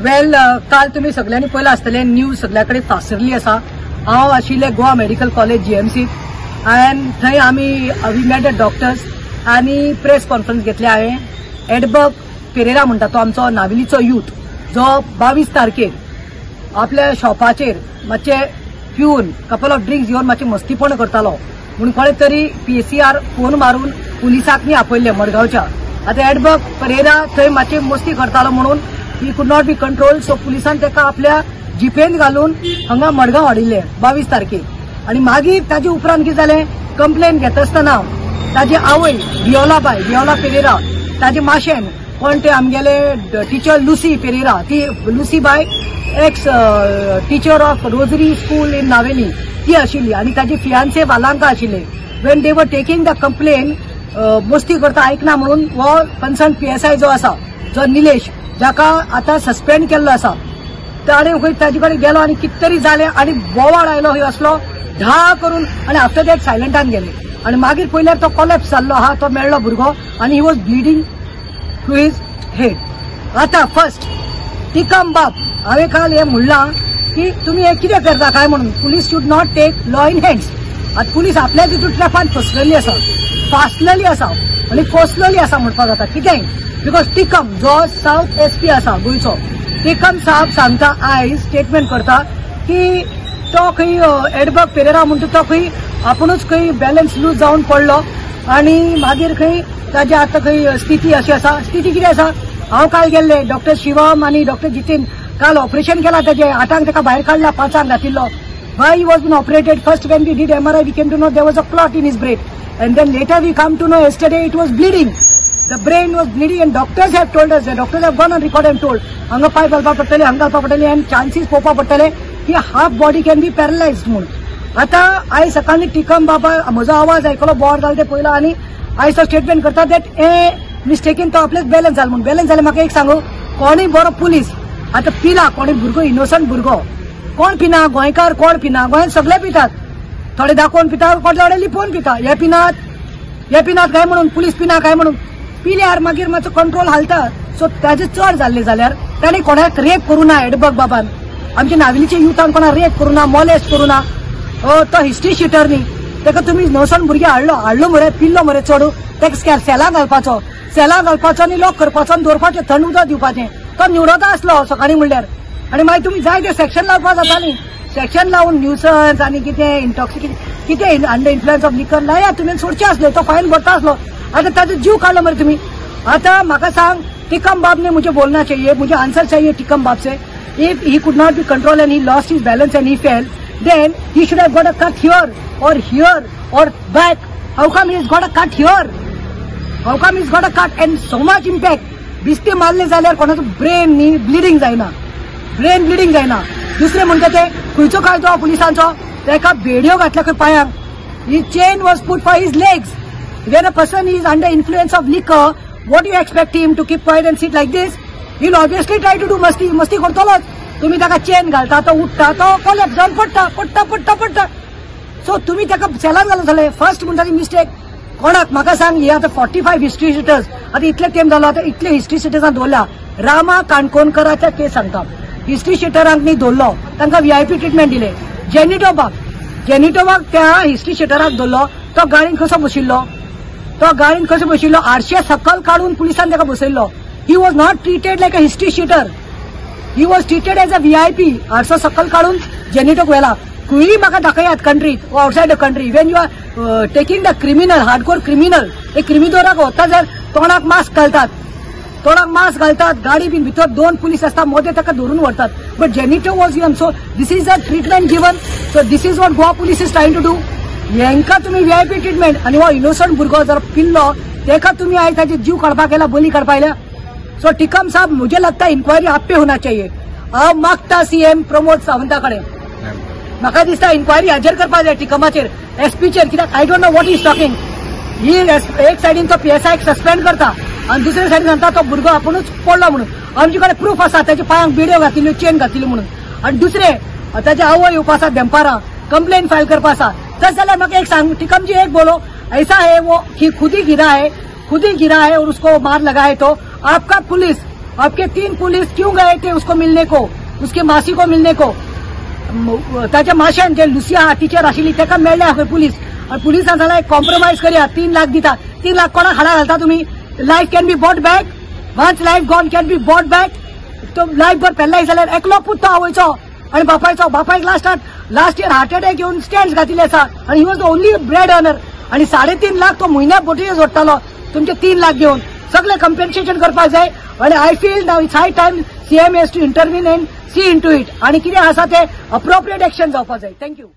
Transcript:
वेल काल तुम्ही सगळ्यांनी पळयला आसतले न्यूज सगळ्या कडेन फासरली आसा। हांव आशिल्ले Goa medical college GMC end थंय आमी वी मेट द डॉक्टर्स आनी प्रेस कॉन्फरन्स घेतली हांवें। एडबर्ग पेरेरा म्हणटा तो आमचो नावेलीचो यूथ जो 22 तारखेर आपल्या शॉपाचेर मातशे पिवन कपल ऑफ ड्रिंक्स घेवन मातशे मस्तीपण करतालो म्हणून खंय तरी पीएसीआर फोन मारून पुलिसांनी आपयले मडगांवच्या। आता एडबर्ग पेरेरा थंय मातशे मस्ती करतालो म्हणून he could not be control, so पुलिसान तेका आपल्या जिपेन घालून हांगा मडगांव हाडिल्ले 22 तारखेर। आणि मागीर ताजे उपरांत कितें जालें, कंप्लेन घेता आसतना ताजी आवय वियोला पेरेरा ताजे माशेन कोण ते आमगेले टीचर लुसी पेरेरा, ती लुसी बाय ex teacher of Rosary school in Navelim ती आशिल्ली आणि ताजी फियांसे वालांका आशिल्ले। When they were taking the complain मस्ती करता आयकना म्हणून वो कन्सर्न पीएसआय जो आसा जो निलेश जाका आता सस्पेंड केल्लो आसा ताणें खंय ताजे कडेन गेलो आणि कितें तरी जालें आणि बोवाळ आयलो खंय असलो धा करून आणि आफ्टर दॅट सायलंटान गेले आणि मागीर पयल्यार तो कोलॅप्स जाल्लो आहा, तो मेळ्ळो भुरगो आणि he was bleeding to his head. आता फर्स्ट टिकम बाप हांवें काल हें म्हणलां की तुमी हे कितें करता काय म्हणून, police should not take law in hands. आता पुलीस आपल्या तितून ट्रॅफान फसलेली आसा, फासलेली आसा आणि कोसलेली आसा म्हणपाक जाता। कितें बिकॉज टिकम जो साउथ एसपी आसा गोंयचो, टिकम साहब सांगता आयज स्टेटमेंट करता की तो खंय एडबर्ग पेरेरा म्हणटा तो खंय आपुणूच खंय बॅलन्स लूज जावन पडलो आणि मागीर खंय ताजे आतां खंय स्थिती अशी आसा। स्थिती कितें आसा, हांव काल गेल्ले डॉक्टर शिवम आणि डॉक्टर जितेन काल ऑपरेशन केला ताजे 8 ताका भायर काडला, 5 घातिल्लो। Why he was been operated? First when we did MRI we came to know there was a clot in his brain and then later we come to know yesterday it was bleeding. The brain was bleeding and doctors have told us, the doctors have gone on record and told हांगा पाय घालपा पडटले, हांगा घालपा पडटले and chances पळोवपा पडटले की हाफ बॉडी कॅन बी पॅरलायज्ड म्हणून। आता आयज सकाळी टिकम बाबा म्हजो आवाज आयकलो बोवाळ जालो ते पयलो आणि आयज तो स्टेटमेंट करता दॅट ए मिस्टेकीन तो आपलेच बॅलन्स जालो म्हणून। बॅलन्स जालें म्हाका एक सांगू, कोणूय बरो पुलीस आता पिला, कोणी भुरगो इनोसंट भुरगो कोण पिना, गोंयकार कोण पिना, गोंयांत सगळे पितात, थोडे दाखोवन पिता, थोडे लिपोवन पिता। हे पिनात काय म्हणून पुलीस पिना काय म्हणून, पिल्यार मागीर मातसो कंट्रोल हालता। सो ताजे चड जाल्ले जाल्यार ताणें कोणाक रेप करूं ना, एडबर्ग बाबान आमच्या नावेलीच्या युथान कोणाक रेप करूं ना, मॉलेस्ट करूं ना। तो हिस्ट्री शिटर न्ही, ताका तुमी नोसन भुरगे हाडलो मरे, पिल्लो मरे चडू, ताका सेला घालपाचो आनी लॉक करपाचो आनी दवरपाचें, थंड उदक दिवपाचें। तो निवडता आसलो सकाळी म्हणल्यार आणि मागीर तुमी जाय ते सेक्शन लावपा जाता न्ही, सेक्शन लावून न्यूसन्स आनी कितें इंटॉक्सिकेशन कितें अंडर इन्फ्लुएंस ऑफ लिकर लाया तुमी सोडचे आसले, तो फायन भरता आसलो। आता ताजो जीव काडलो मरे तुमी। आता म्हाका सांग, टिकम बाब ने मुझे बोलना चाहिए, मुझे आंसर चाहिए टिकम बाब से। If he could not be control and he lost his balance and he fail, then he should have got a cut here or back. How come he's got a cut here? How come he's got a cut and so much impact? बिस्ते मारले जाल्यार कोणाचो brain न्ही bleeding जायना। दुसरे म्हणटा ते खंयचो कायदो पुलिसांचो, ताका बेडयो घातल्या खंय पांयांक, ही chain was put for his legs. When a person is under influence of liquor, what do you expect him to keep quiet and sit like this? He'll obviously try to do मस्ती करतलोच। तुम्ही ताका chain घालता, तो उठता, तो collapse जावन पडटा। So तुम्ही ताका सेलान घालून जाले। फर्स्ट म्हणटा ती मिस्टेक कोणाक म्हाका सांग, हे आता 45 हिस्ट्री शिटर्स आता इतले टाइम जालो, आता इतले हिस्ट्री शिटर्सांक दवरल्या। रामा काणकोणकराच्या केस सांगता, हिस्ट्री शिटरांक न्ही दवरलो, तांकां VIP ट्रिटमेंट दिले। जेनिटो बाग त्या हिस्ट्री शिटराक दवरलो, तो गाडीन कसो बशिल्लो, आरशे सकल काढून पुलिसान ताका बसयल्लो। He was not treated like a history sheeter, he was treated as a VIP। आरसो सकल काढून जेनिटोक व्हेला। खंयी म्हाका दाखयात कंट्रीत वा outside the country, when you are taking the criminal, hardcore criminal, एक क्रिमिनलाक व्हरता जाल्यार तोंडाक मास्क घालतात, गाडी बीन भितर 2 पुलीस आसता, मदें ताका धरून व्हरतात। But Jenito was given, so this is a treatment given. So this is what Goa police is trying to do. हेंका तुम्ही VIP ट्रीटमेंट आणि हो इनोसंट भुरगो जर पिल्लो तेका तुम्ही आयज ताजे जीव काडपाक गेला, बली काडपाक गेल्या। सो टिकम साहब, मुझे लगता है इंक्वायरी आप पे होना चाहिए। हांव मागता CM प्रमोद सावंता कडेन, म्हाका दिसता इंक्वायरी हाजेर करपाक जाय, टिकमाचेर, SPचेर, कित्याक I don't know what is talking. ही एक सायडीन तो PSI सस्पेंड करता आणि दुसरे सायडीन सांगता तो भुरगो आपुणूच पडलो म्हणून। आमचे कडेन प्रूफ आसा, ताच्या पांयांक बेड्यो घातिल्ल्यो, चेन घातिल्ली म्हणून। आणि दुसरे ताचे आवय येवपा आसा दंपारा, कंप्लेन फायल करपा आसा। तस जाल्यार म्हाका एक सांग, टिकम जी एक बोलो ऐसा है, वो खुद ही गिरा है और उसको मार लगा है, तो आपका पुलिस आपके 3 पुलिस क्यों गए थे उसको मिलने को, उसकी मासी को मिलने को? ताच्या माश्यान जे लुसिया टीचर आशिल्ली ताका मेळ्ळ्या खंय पुलीस, आनी पुलिसान सांगला एक कॉम्प्रोमाइज करया, 3 लाख दिता. 3 लाख कोणाक हाडा घालता तुम्ही? Life can be bought back. Once life gone can be bought back. तो लायफ भर पेल्लाय जाल्यार एकलो पुत तो आवयचो आनी बापायक लास्ट इयर हार्ट अटॅक येवन स्टॅन्ड घातिल्ले आसा आनी he was the only bread earner. आनी 3.5 लाख तो म्हयन्याक बोटीचे जोडटालो तुमचे 3 लाख घेवन. सगळे कंपेन्सेशन करपाक जाय. आनी I feel now it's high time CM has to intervene and see into it. आनी कितें आसा ते अप्रोप्रिएट एक्शन जावपाक जाय. थँक्यू.